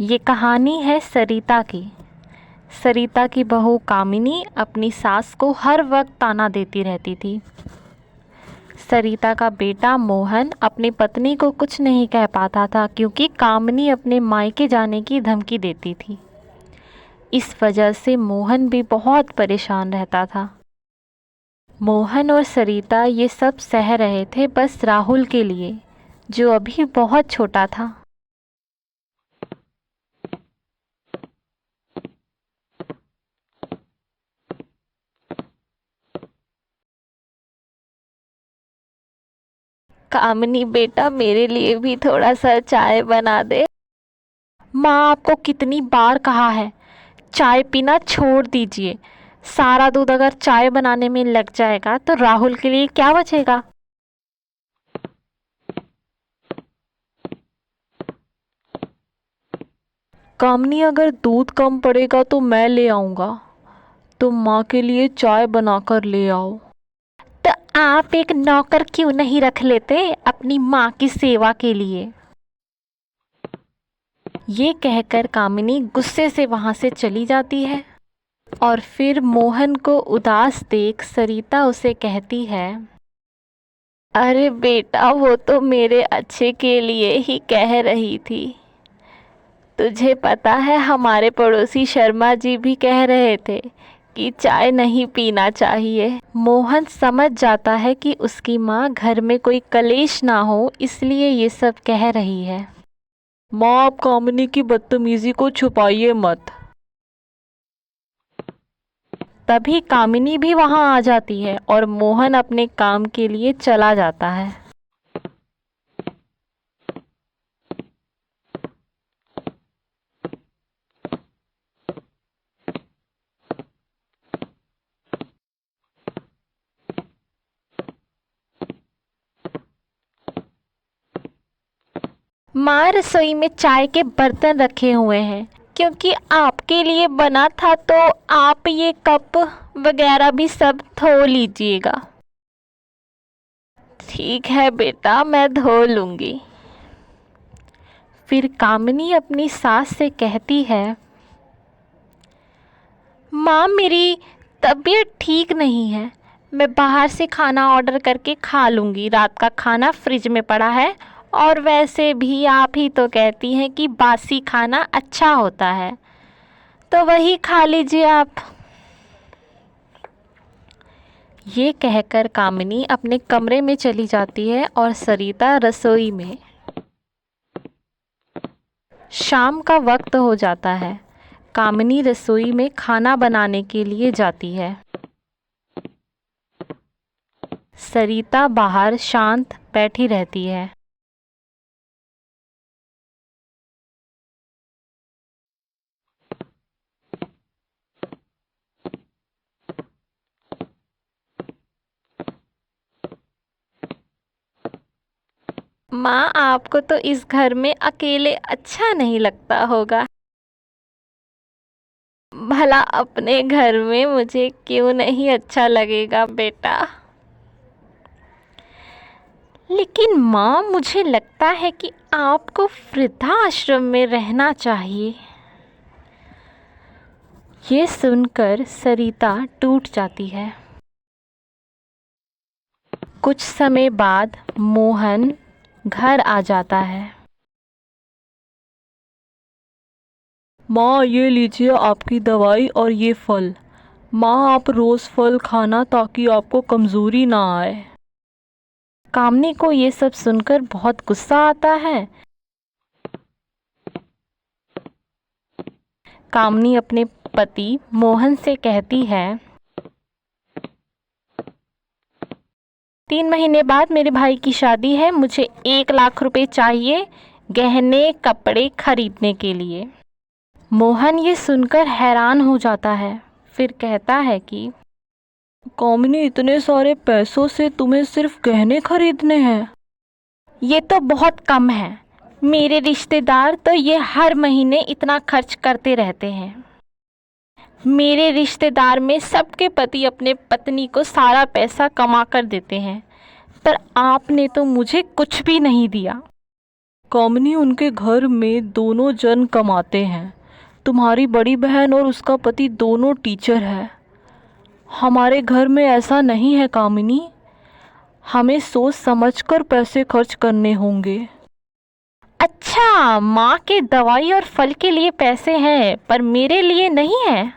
ये कहानी है सरिता की। सरिता की बहू कामिनी अपनी सास को हर वक्त ताना देती रहती थी। सरिता का बेटा मोहन अपनी पत्नी को कुछ नहीं कह पाता था क्योंकि कामिनी अपने मायके जाने की धमकी देती थी। इस वजह से मोहन भी बहुत परेशान रहता था। मोहन और सरिता ये सब सह रहे थे बस राहुल के लिए, जो अभी बहुत छोटा था। कामिनी बेटा, मेरे लिए भी थोड़ा सा चाय बना दे। माँ, आपको कितनी बार कहा है चाय पीना छोड़ दीजिए। सारा दूध अगर चाय बनाने में लग जाएगा तो राहुल के लिए क्या बचेगा। कामिनी, अगर दूध कम पड़ेगा तो मैं ले आऊँगा। तुम माँ के लिए चाय बनाकर ले आओ। तो आप एक नौकर क्यों नहीं रख लेते अपनी माँ की सेवा के लिए। ये कहकर कामिनी गुस्से से वहाँ से चली जाती है और फिर मोहन को उदास देख सरिता उसे कहती है, अरे बेटा, वो तो मेरे अच्छे के लिए ही कह रही थी। तुझे पता है, हमारे पड़ोसी शर्मा जी भी कह रहे थे कि चाय नहीं पीना चाहिए। मोहन समझ जाता है कि उसकी माँ घर में कोई कलेश ना हो, इसलिए ये सब कह रही है। माँ, आप कामिनी की बदतमीजी को छुपाइए मत। तभी कामिनी भी वहां आ जाती है और मोहन अपने काम के लिए चला जाता है। माँ, रसोई में चाय के बर्तन रखे हुए हैं क्योंकि आपके लिए बना था, तो आप ये कप वगैरह भी सब धो लीजिएगा। ठीक है बेटा, मैं धो लूँगी। फिर कामिनी अपनी सास से कहती है, माँ, मेरी तबीयत ठीक नहीं है। मैं बाहर से खाना ऑर्डर करके खा लूँगी। रात का खाना फ्रिज में पड़ा है और वैसे भी आप ही तो कहती हैं कि बासी खाना अच्छा होता है, तो वही खा लीजिए आप। ये कहकर कामिनी अपने कमरे में चली जाती है और सरिता रसोई में। शाम का वक्त हो जाता है। कामिनी रसोई में खाना बनाने के लिए जाती है। सरिता बाहर शांत बैठी रहती है। माँ, आपको तो इस घर में अकेले अच्छा नहीं लगता होगा। भला अपने घर में मुझे क्यों नहीं अच्छा लगेगा बेटा। लेकिन माँ, मुझे लगता है कि आपको वृद्धाश्रम में रहना चाहिए। ये सुनकर सरिता टूट जाती है। कुछ समय बाद मोहन घर आ जाता है। माँ, ये लीजिए आपकी दवाई और ये फल। माँ, आप रोज़ फल खाना ताकि आपको कमज़ोरी ना आए। कामिनी को ये सब सुनकर बहुत गुस्सा आता है। कामिनी अपने पति मोहन से कहती है, 3 महीने बाद मेरे भाई की शादी है। मुझे 1 लाख रुपए चाहिए गहने कपड़े खरीदने के लिए। मोहन ये सुनकर हैरान हो जाता है। फिर कहता है कि कामिनी, इतने सारे पैसों से तुम्हें सिर्फ गहने खरीदने हैं? ये तो बहुत कम है। मेरे रिश्तेदार तो ये हर महीने इतना खर्च करते रहते हैं। मेरे रिश्तेदार में सबके पति अपने पत्नी को सारा पैसा कमा कर देते हैं, पर आपने तो मुझे कुछ भी नहीं दिया। कामिनी, उनके घर में दोनों जन कमाते हैं। तुम्हारी बड़ी बहन और उसका पति दोनों टीचर है। हमारे घर में ऐसा नहीं है कामिनी। हमें सोच समझकर पैसे खर्च करने होंगे। अच्छा, माँ के दवाई और फल के लिए पैसे हैं पर मेरे लिए नहीं है।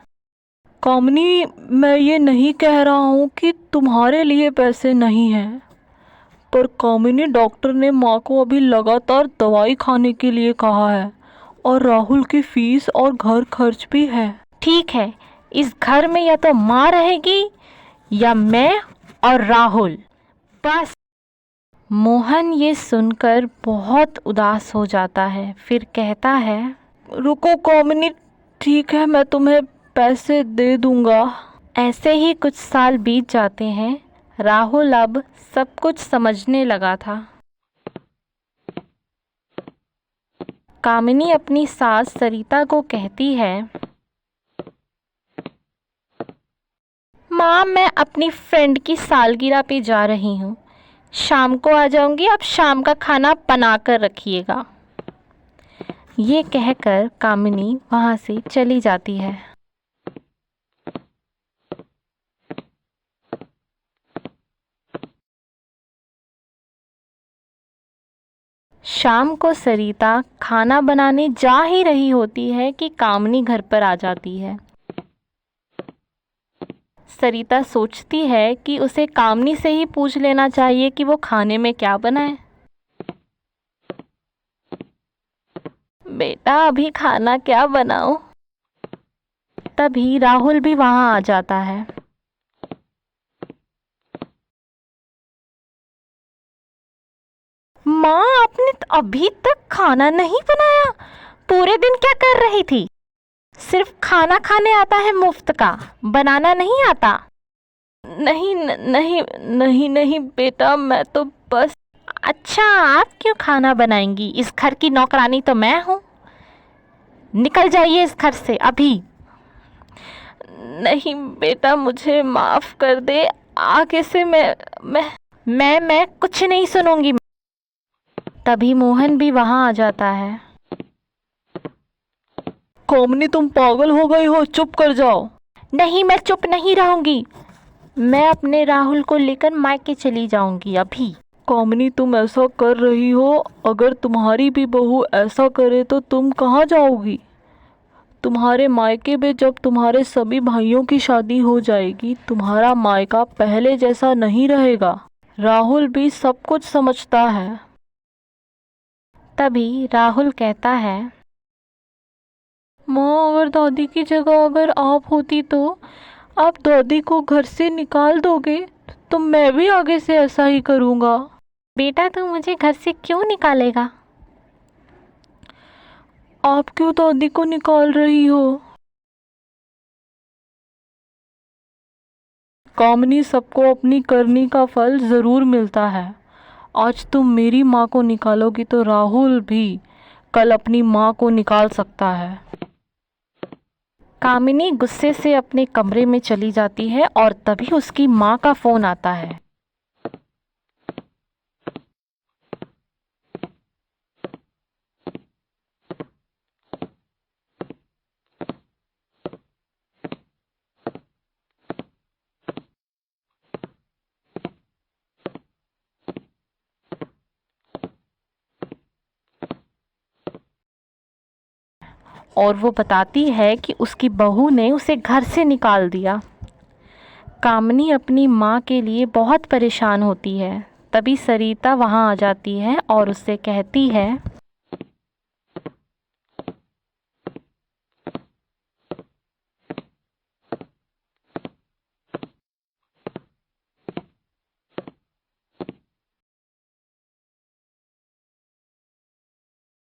कामिनी, मैं ये नहीं कह रहा हूँ कि तुम्हारे लिए पैसे नहीं हैं, पर कामिनी, डॉक्टर ने माँ को अभी लगातार दवाई खाने के लिए कहा है और राहुल की फीस और घर खर्च भी है। ठीक है, इस घर में या तो माँ रहेगी या मैं और राहुल, बस। मोहन ये सुनकर बहुत उदास हो जाता है। फिर कहता है, रुको कामिनी, ठीक है, मैं तुम्हें पैसे दे दूंगा। ऐसे ही कुछ साल बीत जाते हैं। राहुल अब सब कुछ समझने लगा था। कामिनी अपनी सास सरिता को कहती है, माँ, मैं अपनी फ्रेंड की सालगिरह पे जा रही हूँ। शाम को आ जाऊंगी, आप शाम का खाना बना कर रखिएगा। ये कहकर कामिनी वहाँ से चली जाती है। शाम को सरिता खाना बनाने जा ही रही होती है कि कामिनी घर पर आ जाती है। सरिता सोचती है कि उसे कामिनी से ही पूछ लेना चाहिए कि वो खाने में क्या बनाए। बेटा, अभी खाना क्या बनाऊं? तभी राहुल भी वहां आ जाता है। माँ, आपने अभी तक खाना नहीं बनाया? पूरे दिन क्या कर रही थी? सिर्फ खाना खाने आता है मुफ्त का, बनाना नहीं आता? नहीं नहीं नहीं नहीं बेटा, मैं तो बस। अच्छा, आप क्यों खाना बनाएंगी? इस घर की नौकरानी तो मैं हूँ। निकल जाइए इस घर से अभी। नहीं बेटा, मुझे माफ़ कर दे। आगे से मैं कुछ नहीं सुनूंगी। तभी मोहन भी वहां आ जाता है। कामिनी, तुम पागल हो गई हो, चुप कर जाओ। नहीं, मैं चुप नहीं रहूंगी। मैं अपने राहुल को लेकर मायके चली जाऊंगी अभी। कामिनी, तुम ऐसा कर रही हो। अगर तुम्हारी भी बहू ऐसा करे तो तुम कहाँ जाओगी? तुम्हारे मायके में जब तुम्हारे सभी भाइयों की शादी हो जाएगी, तुम्हारा मायका पहले जैसा नहीं रहेगा। राहुल भी सब कुछ समझता है। तभी राहुल कहता है, माँ, अगर दादी की जगह अगर आप होती तो आप दादी को घर से निकाल दोगे, तो मैं भी आगे से ऐसा ही करूँगा। बेटा, तू मुझे घर से क्यों निकालेगा? आप क्यों दादी को निकाल रही हो? कामिनी, सबको अपनी करनी का फल ज़रूर मिलता है। आज तुम मेरी माँ को निकालोगी तो राहुल भी कल अपनी माँ को निकाल सकता है। कामिनी गुस्से से अपने कमरे में चली जाती है और तभी उसकी माँ का फ़ोन आता है। और वो बताती है कि उसकी बहू ने उसे घर से निकाल दिया। कामिनी अपनी माँ के लिए बहुत परेशान होती है। तभी सरिता वहाँ आ जाती है और उससे कहती है,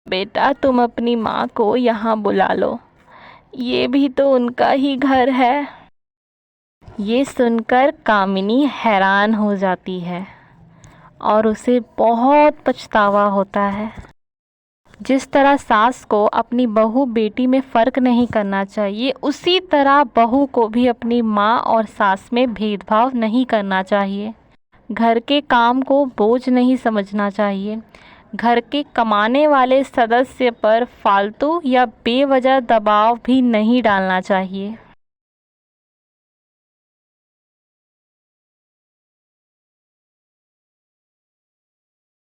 बेटा, तुम अपनी माँ को यहाँ बुला लो। ये भी तो उनका ही घर है। ये सुनकर कामिनी हैरान हो जाती है और उसे बहुत पछतावा होता है। जिस तरह सास को अपनी बहू बेटी में फ़र्क नहीं करना चाहिए, उसी तरह बहू को भी अपनी माँ और सास में भेदभाव नहीं करना चाहिए। घर के काम को बोझ नहीं समझना चाहिए। घर के कमाने वाले सदस्य पर फालतू या बेवजह दबाव भी नहीं डालना चाहिए।